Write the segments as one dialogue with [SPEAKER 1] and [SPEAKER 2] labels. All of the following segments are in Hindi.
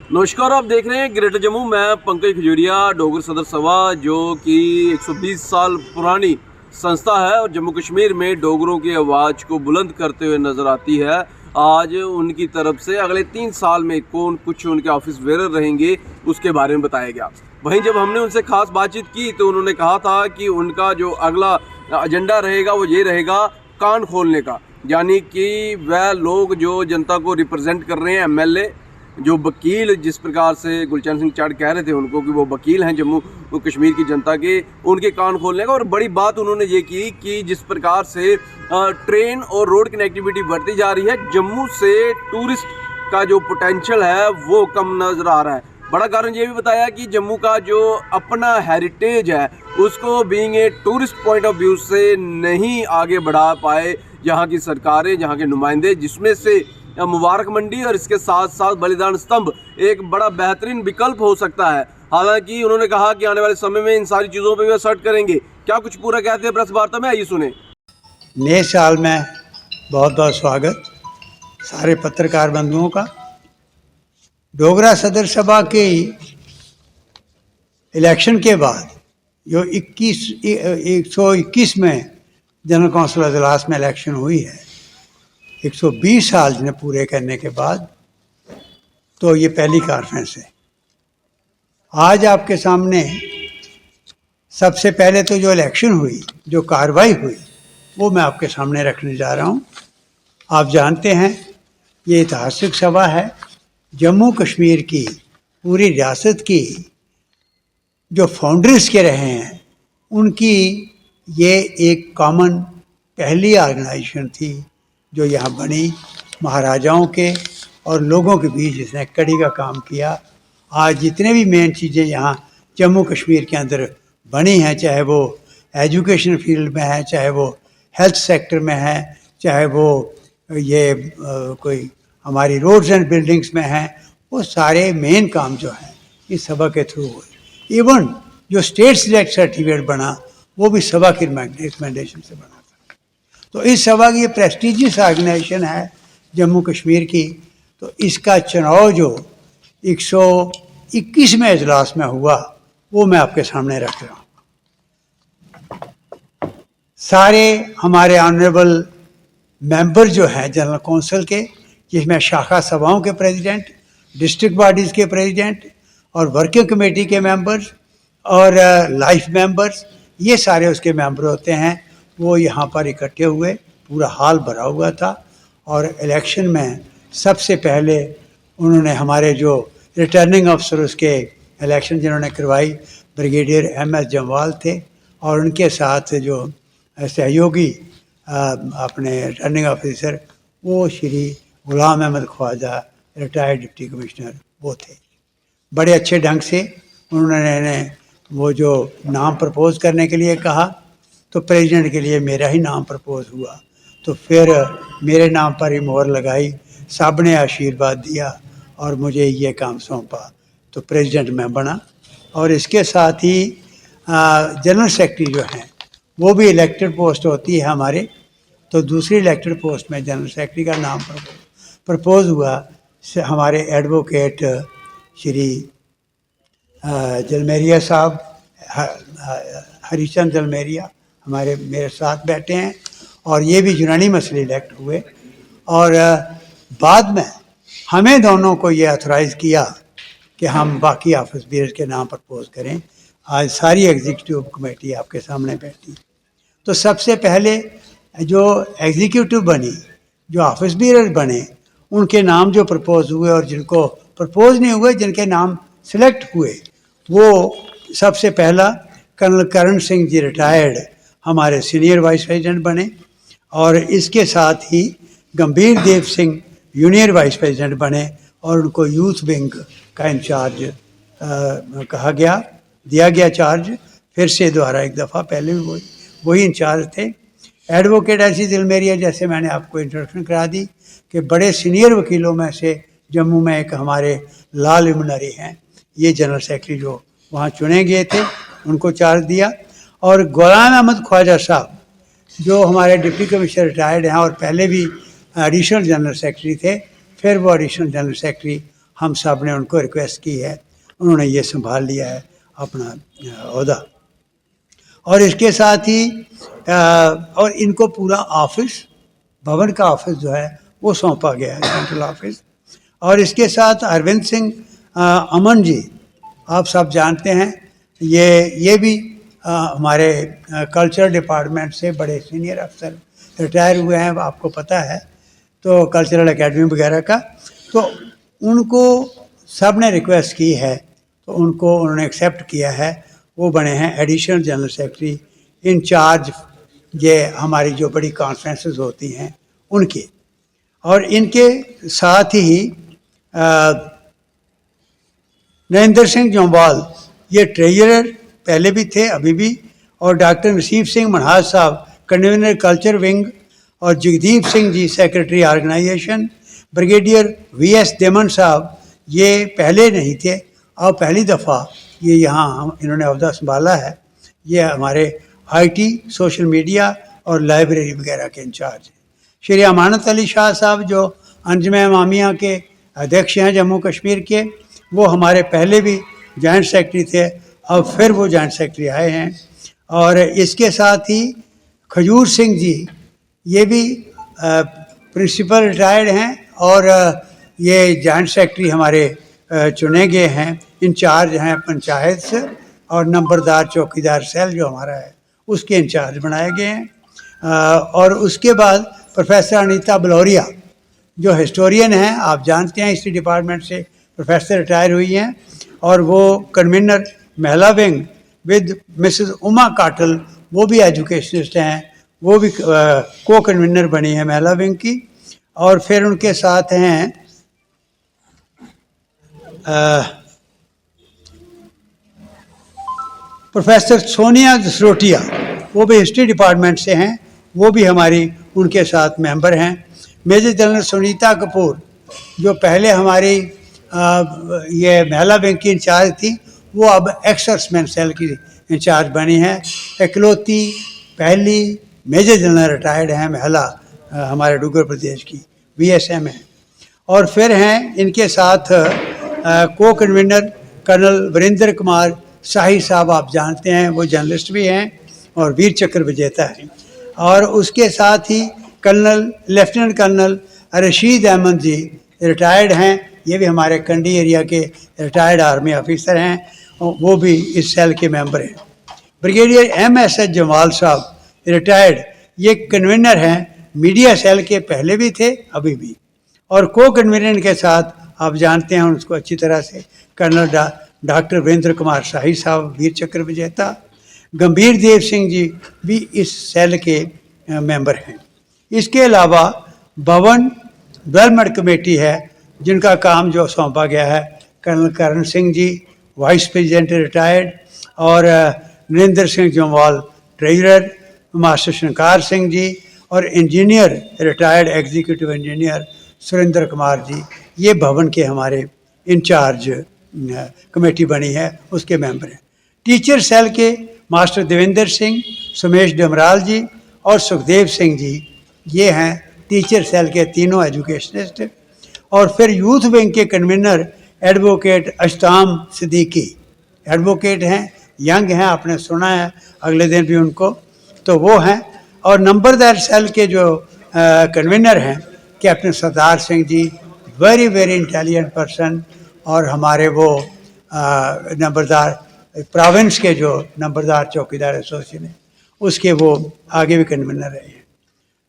[SPEAKER 1] नमस्कार, आप देख रहे हैं ग्रेटर जम्मू। मैं पंकज खजूरिया, डोगर सदर सभा जो कि 120 साल पुरानी संस्था है और जम्मू कश्मीर में डोगरों की आवाज़ को बुलंद करते हुए नज़र आती है। आज उनकी तरफ से अगले 3 साल में कौन कुछ उनके ऑफिस बेरर रहेंगे उसके बारे में बताया गया। वहीं जब हमने उनसे खास बातचीत की तो उन्होंने कहा था कि उनका जो अगला एजेंडा रहेगा वो ये रहेगा कान खोलने का, यानी कि वह लोग जो जनता को रिप्रेजेंट कर रहे हैं, एमएलए जो वकील, जिस प्रकार से गुलचैन सिंह चढ़ कह रहे थे उनको कि वो वकील हैं जम्मू कश्मीर की जनता के, उनके कान खोलने का। और बड़ी बात उन्होंने ये की कि जिस प्रकार से ट्रेन और रोड कनेक्टिविटी बढ़ती जा रही है, जम्मू से टूरिस्ट का जो पोटेंशियल है वो कम नज़र आ रहा है। बड़ा कारण ये भी बताया कि जम्मू का जो अपना हेरिटेज है उसको being a tourist point of view से नहीं आगे बढ़ा पाए यहाँ की सरकारें, यहाँ के नुमाइंदे, जिसमें से मुबारक मंडी और इसके साथ साथ बलिदान स्तंभ एक बड़ा बेहतरीन विकल्प हो सकता है। हालांकि उन्होंने कहा कि आने वाले समय में इन सारी चीज़ों पर भी सर्च करेंगे। क्या कुछ पूरा कहते हैं प्रेस वार्ता में, आइए सुने।
[SPEAKER 2] नए साल में बहुत बहुत स्वागत सारे पत्रकार बंधुओं का। डोगरा सदर सभा के इलेक्शन के बाद जो 121 में जनरल कौंसिल अजलास में इलेक्शन हुई है, 120 साल ने पूरे करने के बाद, तो ये पहली कॉन्फ्रेंस है। आज आपके सामने सबसे पहले तो जो इलेक्शन हुई, जो कार्रवाई हुई, वो मैं आपके सामने रखने जा रहा हूँ। आप जानते हैं ये ऐतिहासिक सभा है। जम्मू कश्मीर की पूरी रियासत की जो फाउंडर्स के रहे हैं उनकी ये एक कॉमन पहली ऑर्गेनाइजेशन थी जो यहाँ बनी, महाराजाओं के और लोगों के बीच जिसने कड़ी का काम किया। आज जितने भी मेन चीज़ें यहाँ जम्मू कश्मीर के अंदर बनी हैं, चाहे वो एजुकेशन फील्ड में है, चाहे वो हेल्थ सेक्टर में है, चाहे वो ये कोई हमारी रोड्स एंड बिल्डिंग्स में है, वो सारे मेन काम जो है इस सभा के थ्रू हुए। इवन जो स्टेट सिलेक्ट सर्टिफिकेट बना वो भी सभा की रिकमेंडेशन से बना था। तो इस सभा की ये प्रेस्टिजियस ऑर्गेनाइजेशन है जम्मू कश्मीर की। तो इसका चुनाव जो 121वें इजलास में हुआ वो मैं आपके सामने रख रहा हूँ। सारे हमारे ऑनरेबल मेंबर जो हैं जनरल कौंसिल के, जिसमें शाखा सभाओं के प्रेसिडेंट, डिस्ट्रिक्ट बॉडीज़ के प्रेसिडेंट और वर्किंग कमेटी के मेंबर्स और लाइफ मेंबर्स, ये सारे उसके मेंबर होते हैं। वो यहाँ पर इकट्ठे हुए, पूरा हॉल भरा हुआ था। और इलेक्शन में सबसे पहले उन्होंने हमारे जो रिटर्निंग अफसर उसके इलेक्शन जिन्होंने करवाई, ब्रिगेडियर MS जम्वाल थे, और उनके साथ जो सहयोगी अपने रिटर्निंग ऑफिसर वो Shri Ghulam Ahmad Khawaja, retired deputy commissioner, वो थे। बड़े अच्छे ढंग से उन्होंने वो जो नाम प्रपोज़ करने के लिए कहा, तो प्रेसिडेंट के लिए मेरा ही नाम प्रपोज़ हुआ। तो फिर मेरे नाम पर ही मोहर लगाई, सब ने आशीर्वाद दिया और मुझे ये काम सौंपा, तो प्रेसिडेंट मैं बना। और इसके साथ ही जनरल सेक्रेटरी जो हैं वो भी इलेक्टेड पोस्ट होती है हमारे। तो दूसरी इलेक्टेड पोस्ट में जनरल सेक्रेटरी का नाम प्रपोज हुआ हमारे एडवोकेट श्री जलमेरिया साहब, हरीचंद जलमेरिया मेरे साथ बैठे हैं, और ये भी यूनानी मसले इलेक्ट हुए। और बाद में हमें दोनों को ये ऑथराइज़ किया कि हम बाकी ऑफिस बेयर्स के नाम प्रपोज करें। आज सारी एग्जीक्यूटिव कमेटी आपके सामने बैठी। तो सबसे पहले जो एग्जीक्यूटिव बनी, जो ऑफिस बेयर्स बने, उनके नाम जो प्रपोज हुए, और जिनको प्रपोज नहीं हुए, जिनके नाम सिलेक्ट हुए, वो सबसे पहला कर्नल करण सिंह जी रिटायर्ड हमारे सीनियर वाइस प्रेसिडेंट बने, और इसके साथ ही गंभीर Dev Singh junior vice president बने, और उनको यूथ विंग का इंचार्ज दिया गया चार्ज फिर से दोबारा एक दफ़ा। पहले भी वही इंचार्ज थे। एडवोकेट ऐसी जलमेरिया, जैसे मैंने आपको इंट्रोडक्शन करा दी, कि बड़े सीनियर वकीलों में से जम्मू में एक हमारे लाल इमनरी हैं, ये जनरल सेक्रेटरी जो वहाँ चुने गए थे, उनको चार्ज दिया। और गुलाम अहमद ख्वाजा साहब जो हमारे डिप्टी कमिश्नर रिटायर्ड हैं और पहले भी एडिशनल जनरल सेक्रेटरी थे, फिर वो एडिशनल जनरल सेक्रेटरी हम सब ने उनको रिक्वेस्ट की है, उन्होंने ये संभाल लिया है अपना ओहदा। और इसके साथ ही और इनको पूरा ऑफिस, भवन का ऑफिस जो है वो सौंपा गया है, सेंट्रल ऑफिस। और इसके साथ अरविंद सिंह अमन जी, आप सब जानते हैं, ये भी हमारे कल्चर डिपार्टमेंट से बड़े सीनियर अफसर रिटायर हुए हैं, आपको पता है, तो कल्चरल एकेडमी वगैरह का। तो उनको सब ने रिक्वेस्ट की है, तो उनको उन्होंने एक्सेप्ट किया है, वो बने हैं एडिशनल जनरल सेक्रेटरी इंचार्ज ये हमारी जो बड़ी कॉन्फ्रेंसेस होती हैं उनके। और इनके साथ ही नरेंद्र सिंह जोंबाल ये ट्रेजरर पहले भी थे, अभी भी, और डॉक्टर नसीब सिंह मनहाज साहब कन्वीनर कल्चर विंग, और Jagdeep Singh ji secretary organisation. Brigadier VS देमन साहब ये पहले नहीं थे, और पहली दफ़ा ये यहाँ इन्होंने अहदा संभाला है। ये हमारे आईटी, सोशल मीडिया और लाइब्रेरी वगैरह के इंचार्ज हैं। श्री अमानत अली शाह साहब जो अंजुम इमामिया के अध्यक्ष हैं जम्मू कश्मीर के, वो हमारे पहले भी जॉइंट सेक्रेटरी थे, अब फिर वो जॉइंट सेक्रेटरी आए हैं। और इसके साथ ही खजूर सिंह जी ये भी प्रिंसिपल रिटायर्ड हैं, और ये जॉइंट सेक्रेटरी हमारे चुने गए हैं, इंचार्ज हैं पंचायत से, और नंबरदार चौकीदार सेल जो हमारा है उसके इंचार्ज बनाए गए हैं। और उसके बाद प्रोफेसर अनीता बलौरिया जो हिस्टोरियन हैं, आप जानते हैं, हिस्ट्री डिपार्टमेंट से प्रोफेसर रिटायर हुई हैं, और वो कन्वीनर महिला विंग विद मिसेस उमा काटल, वो भी एजुकेशनिस्ट हैं, वो भी को कन्वीनर बनी है महिला विंग की। और फिर उनके साथ हैं प्रोफेसर सोनिया जसरोटिया, वो भी हिस्ट्री डिपार्टमेंट से हैं, वो भी हमारी उनके साथ मेंबर हैं। मेजर जनरल सुनीता कपूर जो पहले हमारी ये महिला विंग की इंचार्ज थी, वो अब एक्स-सर्विसमैन सेल की इंचार्ज बनी हैं। इकलौती पहली मेजर जनरल रिटायर्ड हैं महिला हमारे डूंगर प्रदेश की, बीएसएम है। और फिर हैं इनके साथ को कन्वीनर कर्नल वीरेंद्र कुमार शाही साहब, आप जानते हैं, वो जर्नलिस्ट भी हैं और वीर चक्र विजेता हैं। और उसके साथ ही colonel lieutenant colonel Rashid Ahmed ji retired हैं, ये भी हमारे कंडी एरिया के रिटायर्ड आर्मी ऑफिसर हैं, वो भी इस सेल के मेंबर हैं। ब्रिगेडियर एमएसएच जमाल साहब रिटायर्ड, ये कन्वीनर हैं, मीडिया सेल के पहले भी थे अभी भी। और को कन्वीनर के साथ आप जानते हैं उसको अच्छी तरह से, कर्नल डॉक्टर वीरेंद्र कुमार शाही साहब, वीर चक्र विजेता। गंभीर देव सिंह जी भी इस सेल के मेंबर हैं। इसके अलावा भवन डेवलपमेंट कमेटी है, जिनका काम जो सौंपा गया है, colonel Karan Singh ji vice president retired, और नरेंद्र सिंह जोंवाल ट्रेजरर, मास्टर शंकार सिंह जी, और engineer retired executive engineer Surendra Kumar ji, ये भवन के हमारे इंचार्ज कमेटी बनी है, उसके मेंबर हैं। टीचर सेल के मास्टर देवेंद्र सिंह, सुमेश डमराल जी और सुखदेव सिंह जी, ये हैं टीचर सेल के तीनों एजुकेशनिस्ट। और फिर यूथ विंग के कन्वीनर एडवोकेट अश्ताम सिद्दीकी, एडवोकेट हैं, यंग हैं, आपने सुना है अगले दिन भी उनको, तो वो हैं। और नंबरदार सेल के जो कन्वीनर हैं captain Sardar Singh ji, very very intelligent person, और हमारे वो नंबरदार प्रोविंस के जो नंबरदार चौकीदार एसोसिएशन है उसके वो आगे भी कन्वीनर रहे हैं,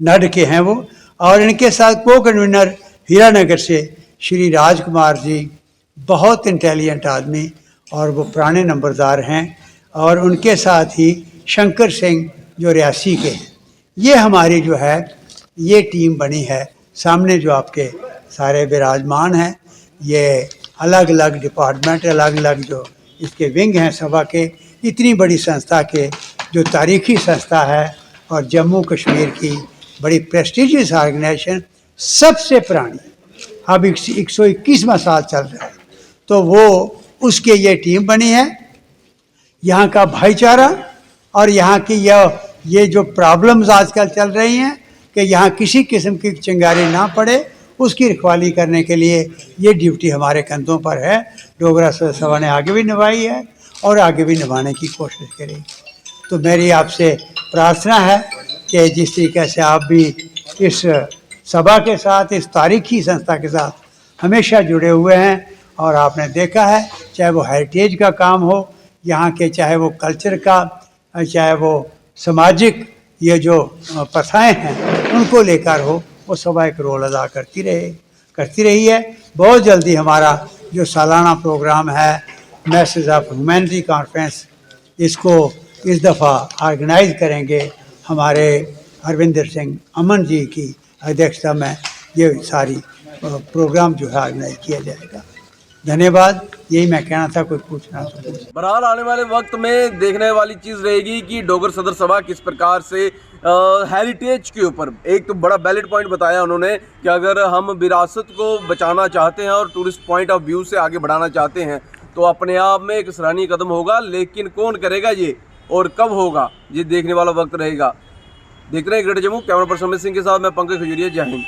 [SPEAKER 2] नड के हैं वो। और इनके साथ को कन्वीनर हीरानगर से श्री राजकुमार जी, बहुत इंटेलिजेंट आदमी, और वो पुराने नंबरदार हैं। और उनके साथ ही शंकर सिंह जो रियासी के हैं। ये हमारी जो है ये टीम बनी है, सामने जो आपके सारे विराजमान हैं, ये अलग अलग डिपार्टमेंट, अलग अलग जो इसके विंग हैं सभा के, इतनी बड़ी संस्था के जो तारीखी संस्था है और जम्मू कश्मीर की बड़ी प्रेस्टिजियस ऑर्गेनाइजेशन, सबसे पुरानी, अब 121वां साल चल रहा है, तो वो उसके ये टीम बनी है। यहाँ का भाईचारा और यहाँ की ये जो प्रॉब्लम्स आजकल चल रही हैं कि यहाँ किसी किस्म की चिंगारी ना पड़े, उसकी रखवाली करने के लिए ये ड्यूटी हमारे कंधों पर है। डोगरा सभा ने आगे भी निभाई है और आगे भी निभाने की कोशिश करेगी। तो मेरी आपसे प्रार्थना है कि जिस तरीके से आप भी इस सभा के साथ, इस तारीखी संस्था के साथ हमेशा जुड़े हुए हैं, और आपने देखा है चाहे वो हेरिटेज का काम हो यहाँ के, चाहे वो कल्चर का, चाहे वो सामाजिक ये जो प्रथाएं हैं उनको लेकर हो, वो सभा एक रोल अदा करती रही है। बहुत जल्दी हमारा जो सालाना प्रोग्राम है मैसेज ऑफ ह्यूमैनिटी कॉन्फ्रेंस, इसको इस दफ़ा ऑर्गेनाइज करेंगे। हमारे हरविंदर सिंह अमन जी की अध्यक्षता में ये सारी प्रोग्राम जो है ऑर्गेनाइज किया जाएगा। धन्यवाद, यही मैं कहना था। कोई पूछना तो पूछ।
[SPEAKER 1] बहरहाल आने वाले वक्त में देखने वाली चीज़ रहेगी कि डोगर सदर सभा किस प्रकार से हेरिटेज के ऊपर, एक तो बड़ा वैलिड पॉइंट बताया उन्होंने कि अगर हम विरासत को बचाना चाहते हैं और टूरिस्ट पॉइंट ऑफ व्यू से आगे बढ़ाना चाहते हैं तो अपने आप में एक सराहनीय कदम होगा, लेकिन कौन करेगा ये और कब होगा ये देखने वाला वक्त रहेगा। देख रहे हैं greater Jammu, camera person Amit Singh के साथ मैं पंकज खजूरिया। जय हिंद।